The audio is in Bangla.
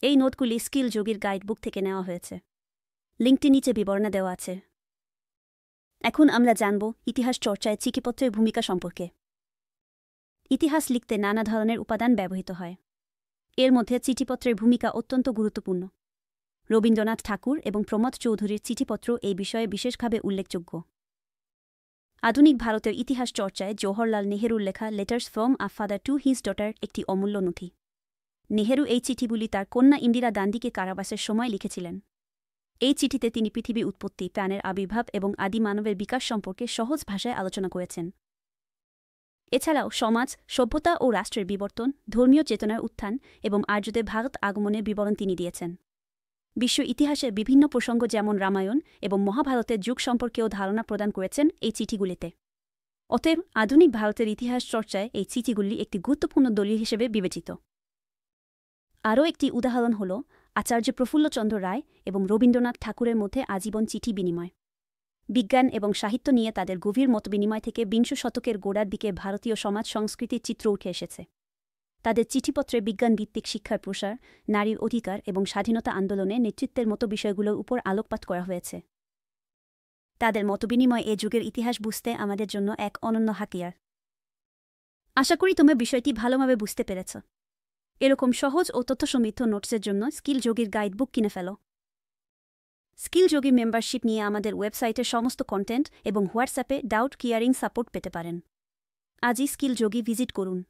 এই নোটগুলি স্কিল যোগীর গাইডবুক থেকে নেওয়া হয়েছে। লিঙ্কটি নিচে বিবরণে দেওয়া আছে। এখন আমরা জানব ইতিহাস চর্চায় চিঠিপত্রের ভূমিকা সম্পর্কে। ইতিহাস লিখতে নানা ধরনের উপাদান ব্যবহৃত হয়। এর মধ্যে চিঠিপত্রের ভূমিকা অত্যন্ত গুরুত্বপূর্ণ। রবীন্দ্রনাথ ঠাকুর এবং প্রমথ চৌধুরীর চিঠিপত্র এই বিষয়ে বিশেষভাবে উল্লেখযোগ্য। আধুনিক ভারতের ইতিহাস চর্চায় জওহরলাল নেহেরুর লেখা letters from a father to his daughter একটি অমূল্য নথি। নেহেরু এই চিঠিগুলি তার কন্যা ইন্দিরা গান্ধীকে কারাবাসের সময় লিখেছিলেন। এই চিঠিতে তিনি পৃথিবীর উৎপত্তি, প্রাণের আবির্ভাব এবং আদি মানবের বিকাশ সম্পর্কে সহজ ভাষায় আলোচনা করেছেন। এছাড়াও সমাজ, সভ্যতা ও রাষ্ট্রের বিবর্তন, ধর্মীয় চেতনার উত্থান এবং আর্যদের ভারত আগমনের বিবরণ তিনি দিয়েছেন। বিশ্ব ইতিহাসের বিভিন্ন প্রসঙ্গ যেমন রামায়ণ এবং মহাভারতের যুগ সম্পর্কেও ধারণা প্রদান করেছেন এই চিঠিগুলিতে। অতএব আধুনিক ভারতের ইতিহাস চর্চায় এই চিঠিগুলি একটি গুরুত্বপূর্ণ দলিল হিসেবে বিবেচিত। আরও একটি উদাহরণ হল আচার্য প্রফুল্লচন্দ্র রায় এবং রবীন্দ্রনাথ ঠাকুরের মধ্যে আজীবন চিঠি বিনিময়। বিজ্ঞান এবং সাহিত্য নিয়ে তাদের গভীর মতবিনিময় থেকে বিংশ শতকের গোড়ার দিকে ভারতীয় সমাজ সংস্কৃতির চিত্র উঠে এসেছে। তাদের চিঠিপত্রে বিজ্ঞানভিত্তিক শিক্ষার প্রসার, নারীর অধিকার এবং স্বাধীনতা আন্দোলনে নেতৃত্বের মতো বিষয়গুলোর উপর আলোকপাত করা হয়েছে। তাদের মতবিনিময় এ যুগের ইতিহাস বুঝতে আমাদের জন্য এক অনন্য হাতিয়ার। আশা করি তোমরা বিষয়টি ভালোভাবে বুঝতে পেরেছ। এরকম সহজ ও তথ্যসমৃদ্ধ নোটসের জন্য স্কিল যোগীর গাইডবুক কিনে ফেলো। স্কিল যোগী মেম্বারশিপ নিয়ে আমাদের ওয়েবসাইটের সমস্ত কন্টেন্ট এবং হোয়াটসঅ্যাপে ডাউট ক্লিয়ারিং সাপোর্ট পেতে পারেন। আজই স্কিল যোগী ভিজিট করুন।